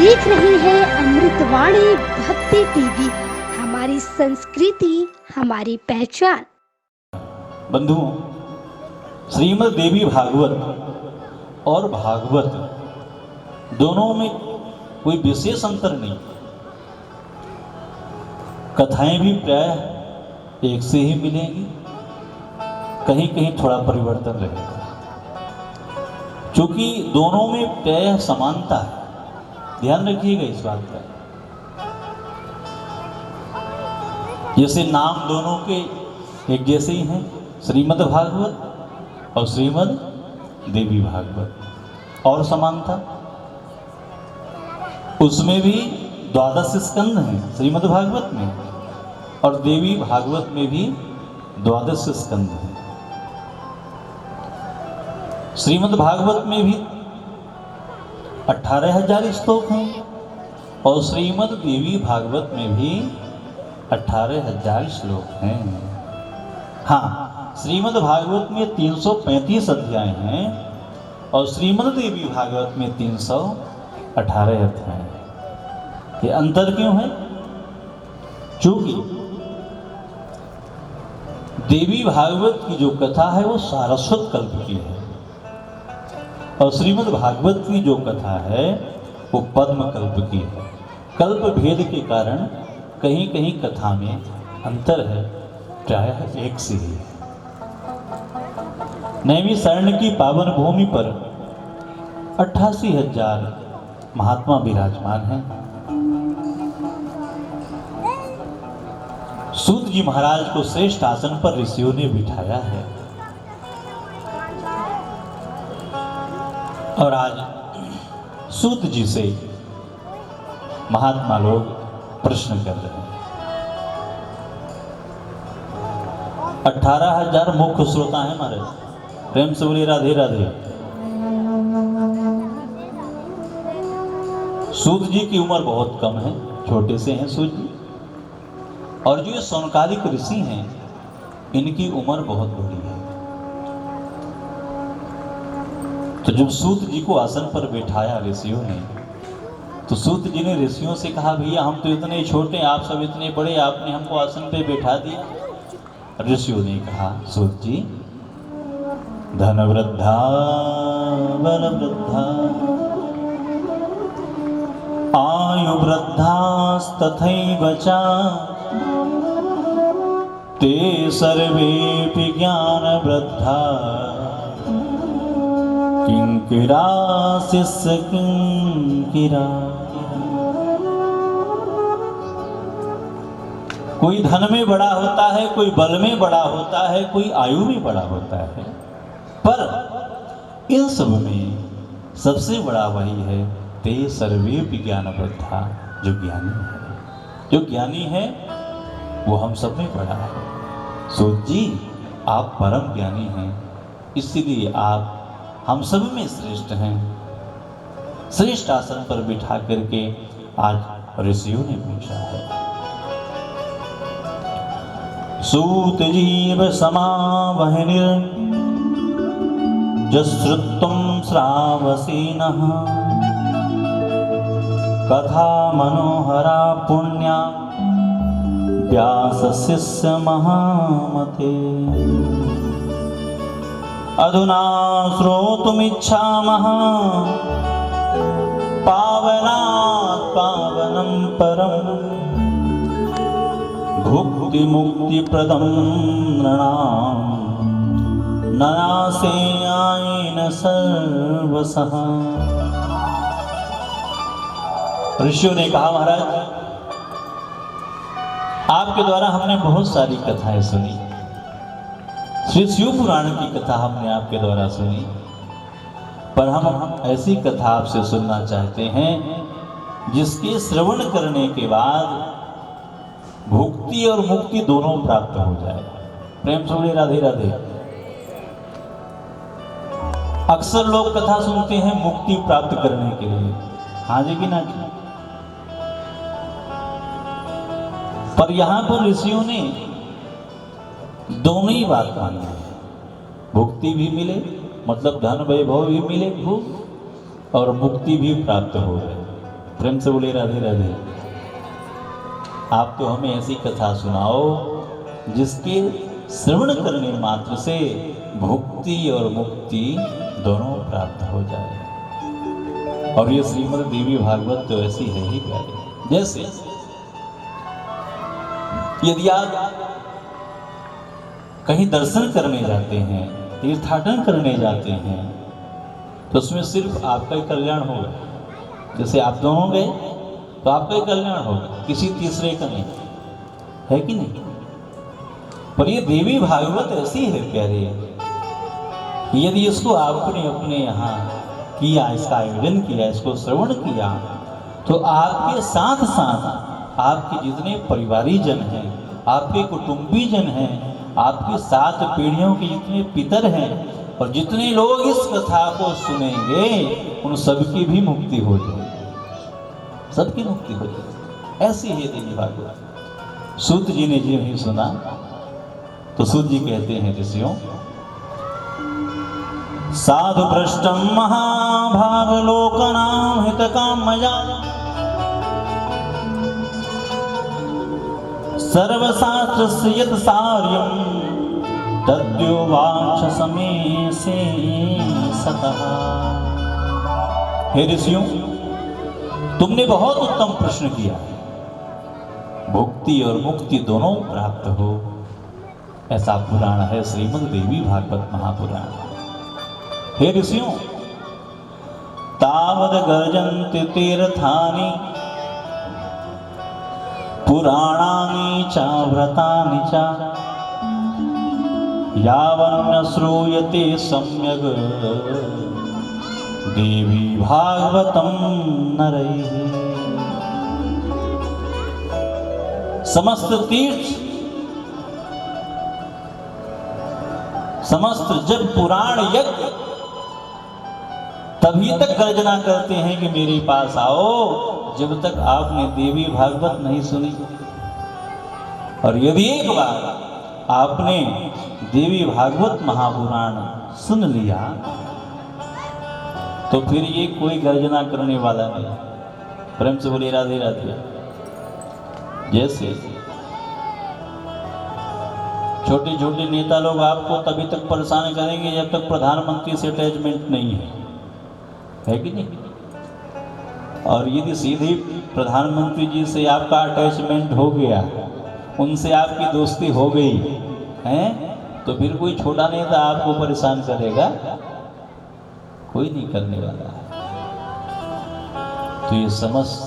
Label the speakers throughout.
Speaker 1: देख रही है अमृतवाणी भक्ति टीवी। हमारी संस्कृति हमारी पहचान।
Speaker 2: बंधुओं, श्रीमद् देवी भागवत और भागवत दोनों में कोई विशेष अंतर नहीं। कथाएं भी प्राय एक से ही मिलेंगी, कहीं कहीं थोड़ा परिवर्तन रहेगा, क्योंकि दोनों में प्राय समानता है। ध्यान रखिएगा इस बात का। जैसे नाम दोनों के एक जैसे ही हैं, श्रीमद् भागवत और श्रीमद् देवी भागवत। और समानता उसमें भी 12 स्कंद हैं श्रीमद् भागवत में, और देवी भागवत में भी 12 स्कंद हैं। श्रीमद् भागवत में भी 18,000 श्लोक हैं और श्रीमद् देवी भागवत में भी 18,000 श्लोक हैं। हाँ, श्रीमद् भागवत में 335 अध्याय हैं और श्रीमद् देवी भागवत में 318 अध्याय हैं। ये अंतर क्यों है? क्योंकि देवी भागवत की जो कथा है वो सारस्वत कल्प की है और श्रीमद् भागवत की जो कथा है वो पद्म कल्प की है। कल्प भेद के कारण कहीं कहीं कथा में अंतर है, प्रायः एक से ही। नैमी शरण की पावन भूमि पर 88,000 महात्मा विराजमान हैं। सूत जी महाराज को श्रेष्ठ आसन पर ऋषियों ने बिठाया है और आज सूत जी से महात्मा लोग प्रश्न कर रहे हैं। 18,000 मुख्य श्रोता हैं हमारे। प्रेम से बोलिए राधे राधे। सूत जी की उम्र बहुत कम है, छोटे से हैं सूत जी। और जो ये सौनकादिक ऋषि हैं इनकी उम्र बहुत बड़ी है। तो जब सूत जी को आसन पर बैठाया ऋषियों ने, तो सूत जी ने ऋषियों से कहा, भैया हम तो इतने छोटे, आप सब इतने बड़े, आपने हमको आसन पे बैठा दिया। ऋषियों ने कहा, सूत जी, धन वृद्धा बल वृद्धा आयु वृद्धास्तथैव च ते सर्वेऽपि ज्ञान वृद्धा किंकिरा शिष्य किंकिरा। कोई धन में बड़ा होता है, कोई बल में बड़ा होता है, कोई आयु में बड़ा होता है, पर इन सब में सबसे बड़ा वही है, ते सर्वे ज्ञान वृद्धा, जो ज्ञानी है। जो ज्ञानी है वो हम सब में बड़ा है। सूत जी, आप परम ज्ञानी हैं, इसीलिए आप हम सब में श्रेष्ठ हैं। श्रेष्ठ आसन पर बिठा करके आज ऋषियों ने पूछा है। सूत जीव समावहनिर जश्रुत्वं श्रावसीनः कथा मनोहरा पुण्या व्यास शिष्य महामते। अधुना श्रोतुमिच्छामः पावनात् पावनं परं भुक्ति मुक्ति प्रदं नृणां ननासेयायेन सर्वसः। ऋषियों ने कहा, महाराज, आपके द्वारा हमने बहुत सारी कथाएं सुनी। श्री शिव पुराण की कथा हमने आपके द्वारा सुनी, पर हम ऐसी कथा आपसे सुनना चाहते हैं जिसके श्रवण करने के बाद भुक्ति और मुक्ति दोनों प्राप्त हो जाए। प्रेम से बोलिए राधे राधे। अक्सर लोग कथा सुनते हैं मुक्ति प्राप्त करने के लिए, हाँ जी कि ना जी? पर यहां पर ऋषियों ने दोनों ही बात मानी है। भुक्ति भी मिले, मतलब धन वैभव भी मिले खूब, और मुक्ति भी प्राप्त हो गए। प्रेम से बोले राधे राधे। आप तो हमें ऐसी कथा सुनाओ जिसके श्रवण करने मात्र से भुक्ति और मुक्ति दोनों प्राप्त हो जाए। और ये श्रीमद् देवी भागवत तो ऐसी है ही प्यारे। जैसे यदि आप कहीं दर्शन करने जाते हैं, तीर्थाटन करने जाते हैं, तो उसमें सिर्फ आपका ही कल्याण होगा। जैसे आप दोनों गए तो आपका ही कल्याण होगा, किसी तीसरे का नहीं, है कि नहीं? पर ये देवी भागवत ऐसी है प्यारे, यदि इसको आपने अपने यहाँ किया, इसका आयोजन किया, इसको श्रवण किया, तो आपके साथ साथ आपके जितने परिवारी जन हैं, आपके कुटुंबी जन हैं, आपकी 7 पीढ़ियों के जितने पितर हैं और जितने लोग इस कथा को सुनेंगे, उन सबकी भी मुक्ति हो जाएगी, सबकी मुक्ति हो जाएगी। ऐसी है देवी भागवत। सूत जी ने जी नहीं सुना तो सूत जी कहते हैं ऋषियों, साधु पृष्ठम महाभागलोकनां हितकामया सर्वशास्त्रस्य यत् सार्यं तद्योवाच समय से सतः। हे ऋषियों, तुमने बहुत उत्तम प्रश्न किया। भुक्ति और मुक्ति दोनों प्राप्त हो, ऐसा पुराण है श्रीमद् देवी भागवत महापुराण। हे ऋषियों, तावद गर्जन्ति तीर्थानि पुराणानि च व्रतानि च यावन्न श्रूयते सम्यग् देवी भागवतं नरैः। समस्त तीर्थ, समस्त जब पुराण यज्ञ तभी तक गर्जना करते हैं कि मेरे पास आओ, जब तक आपने देवी भागवत नहीं सुनी। और यदि एक बार आपने देवी भागवत महापुराण सुन लिया तो फिर ये कोई गर्जना करने वाला नहीं। प्रेम से बोलिए राधे राधे। जैसे छोटे छोटे नेता लोग आपको तभी तक परेशान करेंगे जब तक प्रधानमंत्री से अटैचमेंट नहीं है कि नहीं? और यदि सीधे प्रधानमंत्री जी से आपका अटैचमेंट हो गया, उनसे आपकी दोस्ती हो गई है, तो फिर कोई छोटा नेता आपको परेशान करेगा? कोई नहीं करने वाला है। तो ये समस्त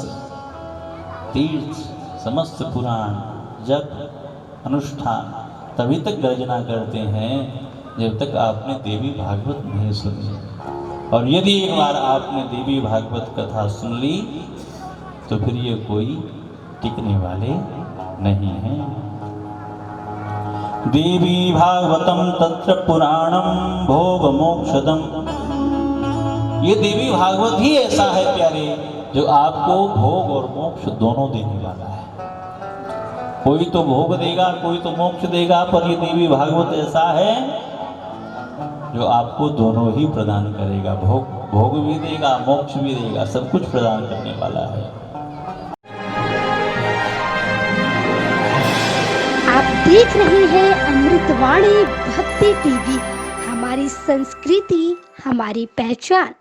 Speaker 2: तीर्थ, समस्त पुराण, जप, अनुष्ठान तभी तक गर्जना करते हैं जब तक आपने देवी भागवत नहीं सुनी। और यदि एक बार आपने देवी भागवत कथा सुन ली तो फिर ये कोई टिकने वाले नहीं हैं। देवी भागवतम तत्र पुराणम भोग मोक्षदम। ये देवी भागवत ही ऐसा है प्यारे जो आपको भोग और मोक्ष दोनों देने वाला है। कोई तो भोग देगा, कोई तो मोक्ष देगा, पर ये देवी भागवत ऐसा है जो आपको दोनों ही प्रदान करेगा। भोग भी देगा, मोक्ष भी देगा, सब कुछ प्रदान करने वाला है।
Speaker 1: आप देख रहे हैं अमृतवाणी भक्ति टीवी। हमारी संस्कृति, हमारी पहचान।